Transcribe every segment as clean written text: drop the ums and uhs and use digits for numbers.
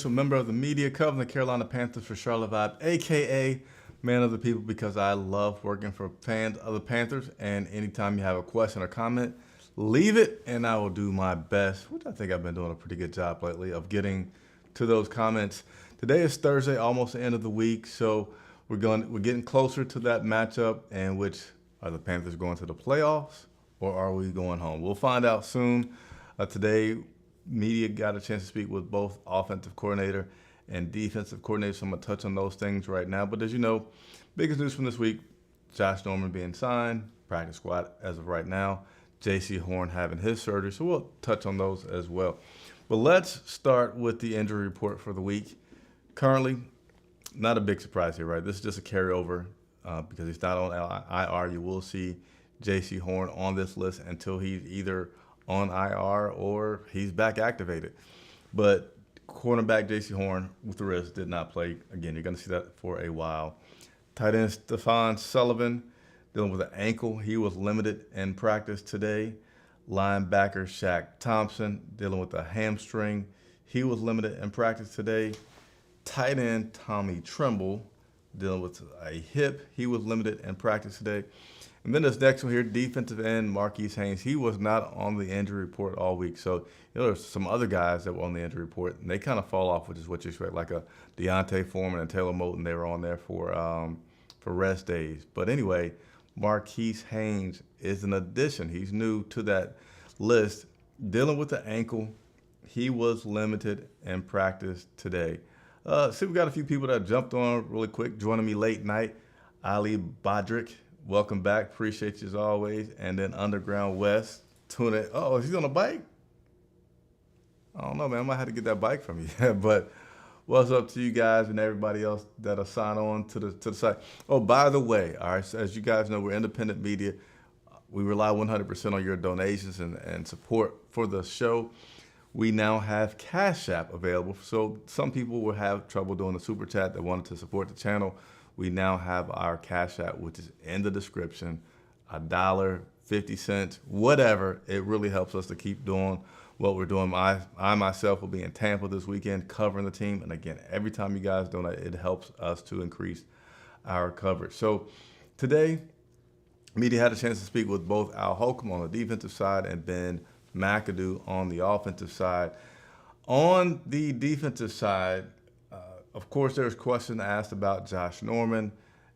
Member of the media covering the Carolina Panthers for Charlotte Vibe, aka Man of the People, because I love working for fans of the Panthers. And anytime you have a question or comment, leave it, and I will do my best, which I think I've been doing a pretty good job lately of getting to those comments. Today is Thursday, almost the end of the week, so we're getting closer to that matchup. And which are the Panthers going to the playoffs or are we going home? We'll find out soon. Today, media got a chance to speak with both offensive coordinator and defensive coordinator, so I'm going to touch on those things right now. But as you know, biggest news from this week, Josh Norman being signed, practice squad as of right now, J.C. Horn having his surgery, so we'll touch on those as well. But let's start with the injury report for the week. Currently, not a big surprise here, right? This is just a carryover because he's not on IR. You will see J.C. Horn on this list until he's either on IR or he's back activated. But cornerback J.C. Horn with the wrist did not play. Again, you're going to see that for a while. Tight end Stephon Sullivan dealing with an ankle. He was limited in practice today. Linebacker Shaq Thompson dealing with a hamstring. He was limited in practice today. Tight end Tommy Tremble dealing with a hip. He was limited in practice today. And then this next one here, defensive end Marquise Haynes. He was not on the injury report all week. So, there's some other guys that were on the injury report, and they kind of fall off, which is what you expect, like a Deontay Foreman and Taylor Moton. They were on there for rest days. But anyway, Marquise Haynes is an addition. He's new to that list. Dealing with the ankle, he was limited in practice today. See, we got a few people that jumped on really quick, joining me late night. Ali Badrick, welcome back. Appreciate you as always. And then Underground West, tune in. Oh, is he on a bike? I don't know, man. I might have to get that bike from you. But what's up to you guys and everybody else that'll sign on to the site? Oh, by the way, all right, so as you guys know, we're independent media. We rely 100% on your donations and support for the show. We now have Cash App available. So some people will have trouble doing the super chat that wanted to support the channel. We now have our Cash App, which is in the description. $1, 50 cents, whatever. It really helps us to keep doing what we're doing. I myself will be in Tampa this weekend covering the team. And again, every time you guys donate, it helps us to increase our coverage. So today, media had a chance to speak with both Al Holcomb on the defensive side and Ben McAdoo on the offensive side. On the defensive side, of course, there's questions asked about Josh Norman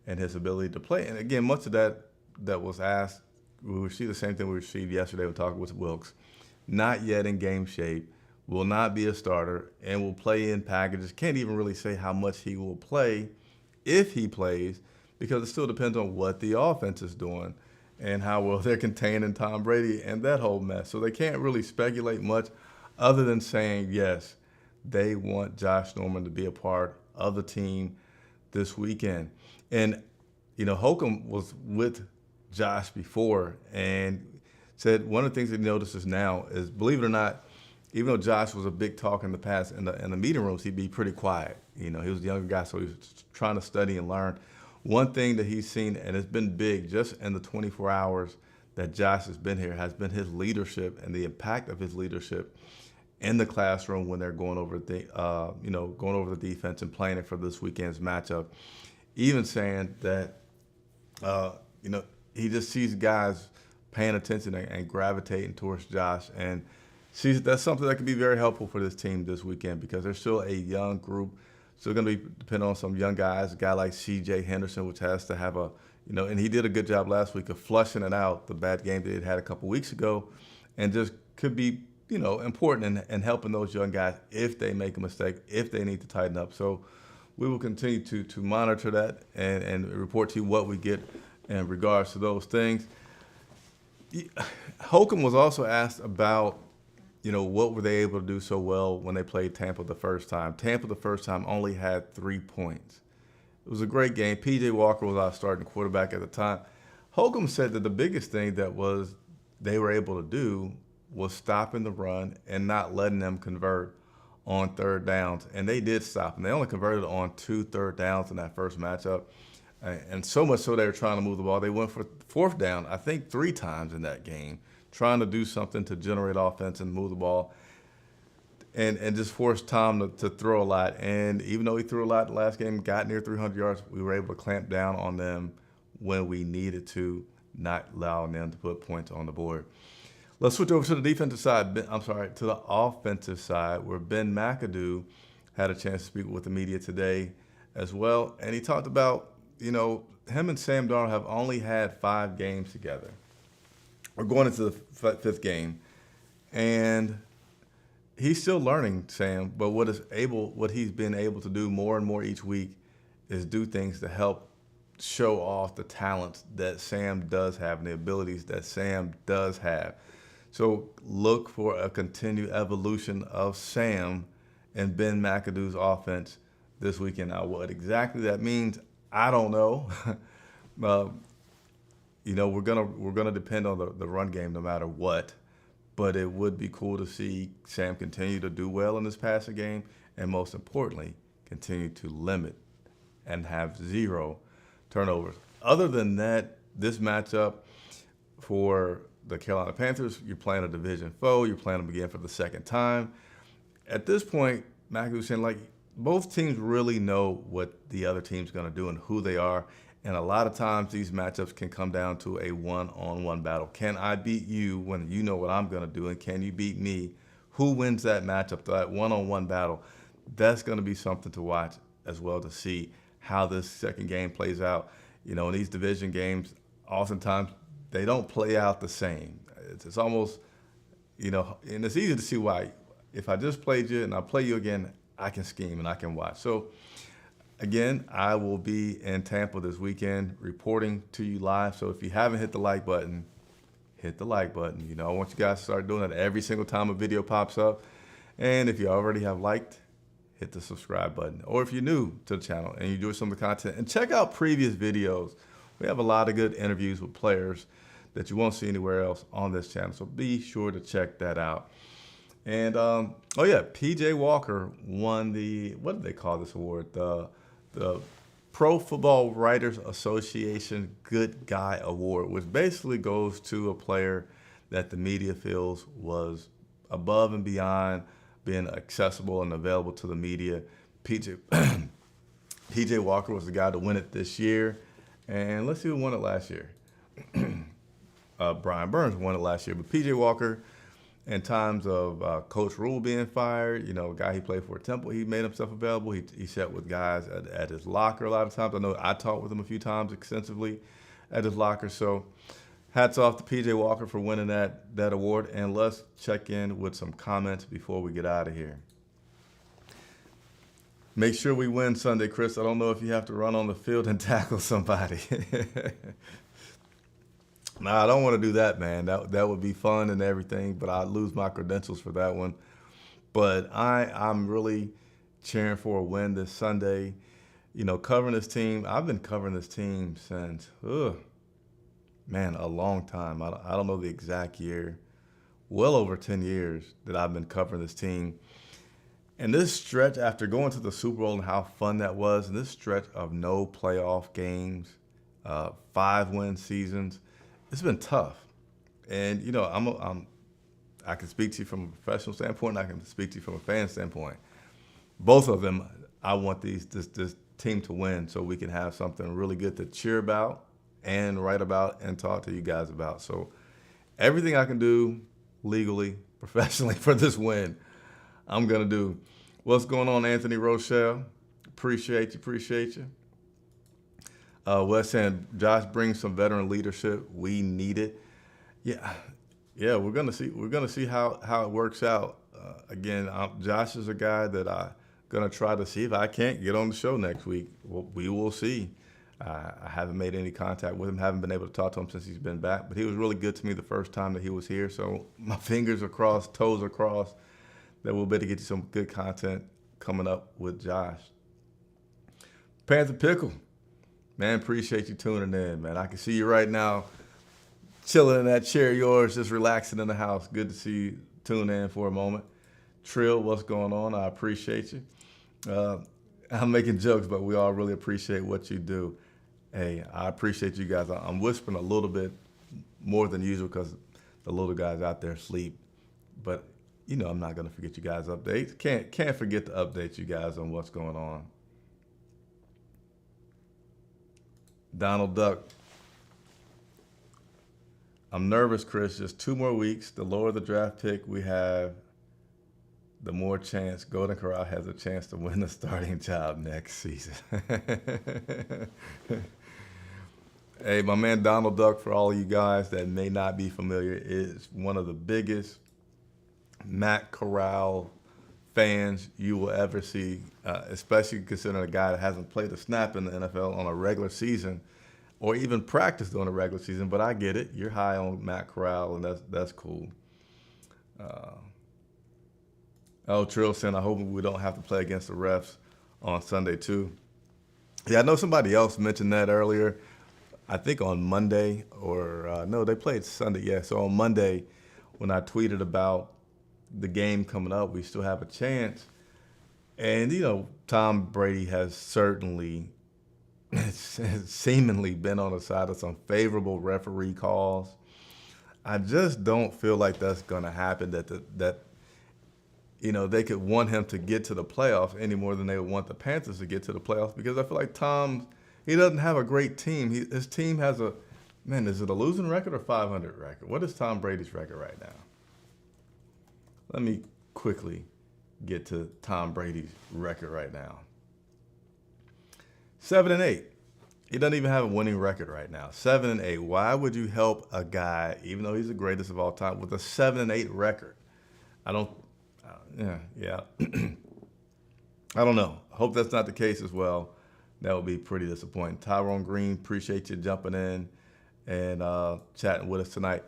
and his ability to play. And again, much of that was asked, we received the same thing we received yesterday when talking with Wilkes. Not yet in game shape, will not be a starter, and will play in packages. Can't even really say how much he will play if he plays, because it still depends on what the offense is doing and how well they're containing Tom Brady and that whole mess. So they can't really speculate much other than saying, yes, they want Josh Norman to be a part of the team this weekend. And, Holcomb was with Josh before and said one of the things that he notices now is, believe it or not, even though Josh was a big talker in the past in the meeting rooms, he'd be pretty quiet. He was a younger guy, so he was trying to study and learn. One thing that he's seen, and it's been big just in the 24 hours that Josh has been here, has been his leadership and the impact of his leadership in the classroom when they're going over the defense and playing it for this weekend's matchup. Even saying that, he just sees guys paying attention and gravitating towards Josh, and sees that's something that could be very helpful for this team this weekend because they're still a young group. Still going to be depending on some young guys, a guy like C.J. Henderson, which has to have and he did a good job last week of flushing it out, the bad game that he had a couple weeks ago, and just could be, important in helping those young guys if they make a mistake, if they need to tighten up. So we will continue to monitor that and report to you what we get in regards to those things. Holcomb was also asked about, what were they able to do so well when they played Tampa the first time. Tampa the first time only had 3 points. It was a great game. P.J. Walker was our starting quarterback at the time. Holcomb said that the biggest thing they were able to do was stopping the run and not letting them convert on third downs. And they did stop them. They only converted on 2 third downs in that first matchup. And so much so they were trying to move the ball. They went for fourth down, I think 3 times in that game, trying to do something to generate offense and move the ball. and just forced Tom to throw a lot. And even though he threw a lot the last game, got near 300 yards, we were able to clamp down on them when we needed to, not allowing them to put points on the board. Let's switch over to the defensive side. To the offensive side, where Ben McAdoo had a chance to speak with the media today as well. And he talked about, him and Sam Darnold have only had 5 games together. We're going into the 5th game. And he's still learning, Sam, but what he's been able to do more and more each week is do things to help show off the talents that Sam does have and the abilities that Sam does have. So look for a continued evolution of Sam and Ben McAdoo's offense this weekend. Now, what exactly that means, I don't know. We're gonna depend on the run game no matter what. But it would be cool to see Sam continue to do well in this passing game, and most importantly, continue to limit and have 0 turnovers. Other than that, this matchup for the Carolina Panthers, you're playing a division foe. You're playing them again for the 2nd time. At this point, McAdoo's saying, both teams really know what the other team's going to do and who they are. And a lot of times these matchups can come down to a one-on-one battle. Can I beat you when you know what I'm going to do? And can you beat me? Who wins that matchup, that one-on-one battle? That's going to be something to watch as well, to see how this second game plays out. In these division games, oftentimes they don't play out the same. It's almost, and it's easy to see why. If I just played you and I play you again, I can scheme and I can watch. So, again, I will be in Tampa this weekend reporting to you live. So if you haven't hit the like button, hit the like button. I want you guys to start doing that every single time a video pops up. And if you already have liked, hit the subscribe button. Or if you're new to the channel and you enjoy some of the content, and check out previous videos. We have a lot of good interviews with players that you won't see anywhere else on this channel. So be sure to check that out. And, PJ Walker won what did they call this award? The Pro Football Writers Association Good Guy Award, which basically goes to a player that the media feels was above and beyond being accessible and available to the media. PJ Walker was the guy to win it this year. And let's see who won it last year. Brian Burns won it last year. But PJ Walker, in times of Coach Rule being fired, a guy he played for at Temple, he made himself available. He sat with guys at his locker a lot of times. I know I talked with him a few times extensively at his locker. So hats off to PJ Walker for winning that award. And let's check in with some comments before we get out of here. Make sure we win Sunday, Chris. I don't know if you have to run on the field and tackle somebody. No, I don't want to do that, man. That would be fun and everything, but I'd lose my credentials for that one. But I'm really cheering for a win this Sunday. Covering this team, I've been covering this team since, a long time. I don't know the exact year. Well over 10 years that I've been covering this team. And this stretch, after going to the Super Bowl and how fun that was, and this stretch of no playoff games, 5-win seasons, it's been tough. And, I can speak to you from a professional standpoint, and I can speak to you from a fan standpoint. Both of them, I want this team to win so we can have something really good to cheer about and write about and talk to you guys about. So everything I can do legally, professionally for this win, I'm going to do. What's going on, Anthony Rochelle? Appreciate you. Wes saying Josh brings some veteran leadership. We need it. Yeah. We're gonna see how it works out. Again, Josh is a guy that I'm gonna try to see if I can't get on the show next week. We will see. I haven't made any contact with him. Haven't been able to talk to him since he's been back. But he was really good to me the first time that he was here. So my fingers are crossed, toes are crossed, that we'll be able to get you some good content coming up with Josh. Panther Pickle. Man, appreciate you tuning in, man. I can see you right now chilling in that chair of yours, just relaxing in the house. Good to see you tune in for a moment. Trill, what's going on? I appreciate you. I'm making jokes, but we all really appreciate what you do. Hey, I appreciate you guys. I'm whispering a little bit more than usual because the little guys out there sleep. But You know I'm not gonna forget you guys' updates. Can't forget to update you guys on what's going on. Donald Duck. I'm nervous, Chris. Just 2 more weeks. The lower the draft pick we have, the more chance Golden Corral has a chance to win the starting job next season. Hey, my man Donald Duck, for all of you guys that may not be familiar, is one of the biggest Matt Corral fans you will ever see, especially considering a guy that hasn't played a snap in the NFL on a regular season or even practiced during a regular season. But I get it. You're high on Matt Corral, and that's cool. Oh, Trilson, I hope we don't have to play against the refs on Sunday, too. Yeah, I know somebody else mentioned that earlier. I think on Monday, or no, they played Sunday. Yeah, so on Monday, when I tweeted about the game coming up, we still have a chance. And, you know, Tom Brady has certainly seemingly been on the side of some favorable referee calls. I just don't feel like that's going to happen, that you know, they could want him to get to the playoffs any more than they would want the Panthers to get to the playoffs, because I feel like he doesn't have a great team. His team has is it a losing record or 500 record? What is Tom Brady's record right now? Let me quickly get to Tom Brady's record right now. 7-8. He doesn't even have a winning record right now. 7-8. Why would you help a guy, even though he's the greatest of all time, with a 7-8 record? I don't. Yeah. I don't know. I hope that's not the case as well. That would be pretty disappointing. Tyrone Green, appreciate you jumping in and chatting with us tonight.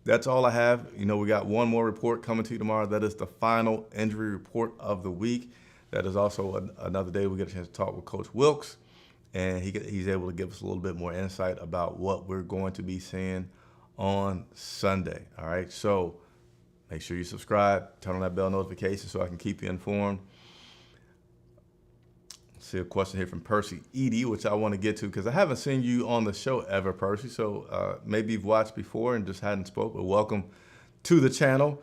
That's all I have. You know, we got one more report coming to you tomorrow. That is the final injury report of the week. That is also another day we get a chance to talk with Coach Wilkes, and he's able to give us a little bit more insight about what we're going to be seeing on Sunday. All right, so make sure you subscribe, turn on that bell notification so I can keep you informed. See a question here from Percy Edie, which I want to get to because I haven't seen you on the show ever, Percy. So maybe you've watched before and just hadn't spoke, but welcome to the channel.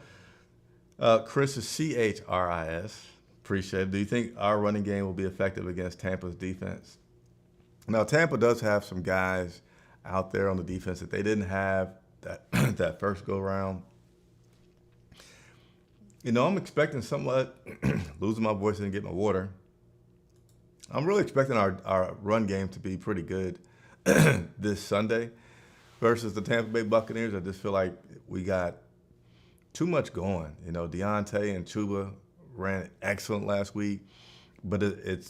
Chris is CHRIS. Appreciate it. Do you think our running game will be effective against Tampa's defense? Now, Tampa does have some guys out there on the defense that they didn't have that first go round. You know, I'm expecting somewhat, losing my voice and getting my water. I'm really expecting our run game to be pretty good this Sunday versus the Tampa Bay Buccaneers. I just feel like we got too much going. You know, Deontay and Chuba ran excellent last week, but it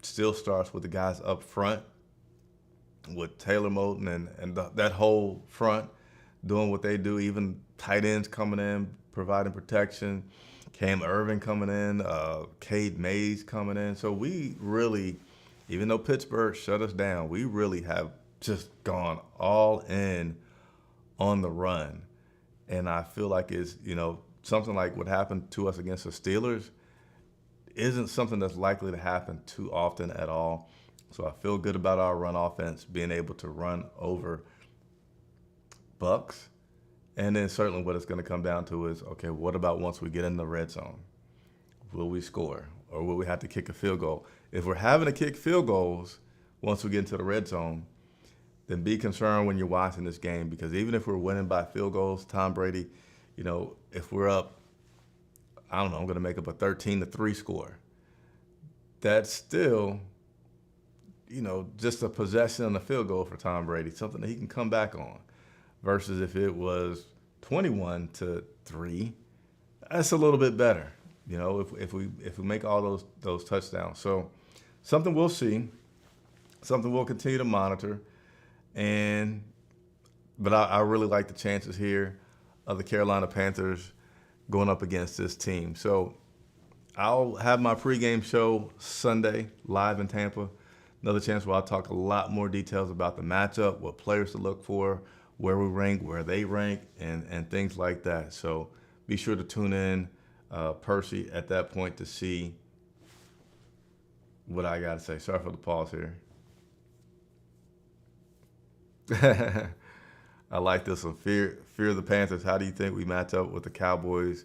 still starts with the guys up front, with Taylor Moton and that whole front doing what they do, even tight ends coming in, providing protection, Cam Irvin coming in, Cade Mays coming in. So we really, even though Pittsburgh shut us down, we really have just gone all in on the run. And I feel like it's, you know, something like what happened to us against the Steelers isn't something that's likely to happen too often at all. So I feel good about our run offense being able to run over Bucks. And then certainly what it's going to come down to is, okay, what about once we get in the red zone? Will we score? Or will we have to kick a field goal? If we're having to kick field goals once we get into the red zone, then be concerned when you're watching this game, because even if we're winning by field goals, Tom Brady, you know, if we're up, I don't know, I'm going to make up a 13-3 score. That's still, you know, just a possession and a field goal for Tom Brady, something that he can come back on. Versus if it was 21-3, that's a little bit better, you know, if we make all those touchdowns. So something we'll see, something we'll continue to monitor, but I really like the chances here of the Carolina Panthers going up against this team. So I'll have my pregame show Sunday live in Tampa. Another chance where I'll talk a lot more details about the matchup, what players to look for, where we rank, where they rank, and things like that. So be sure to tune in, Percy, at that point to see what I got to say. Sorry for the pause here. I like this one. Fear the Panthers. How do you think we match up with the Cowboys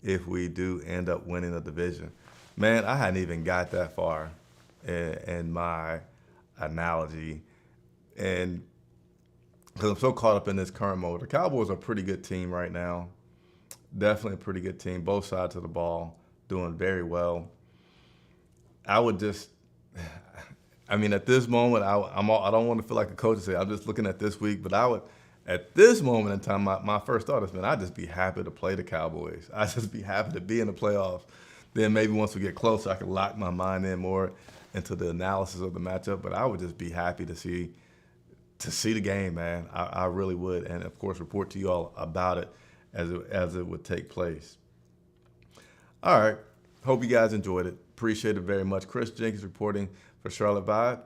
if we do end up winning the division. Man, I hadn't even got that far in my analogy. And because I'm so caught up in this current mode, the Cowboys are a pretty good team right now. Definitely a pretty good team. Both sides of the ball doing very well. I would just, I mean, at this moment, I don't want to feel like a coach and say I'm just looking at this week, but I would, at this moment in time, my first thought is, man, I'd just be happy to play the Cowboys. I'd just be happy to be in the playoffs. Then maybe once we get closer, I can lock my mind in more into the analysis of the matchup. But I would just be happy to see the game, man. I really would, and of course, report to you all about it as it would take place. All right. Hope you guys enjoyed it. Appreciate it very much. Chris Jenkins reporting for Charlotte Vibe.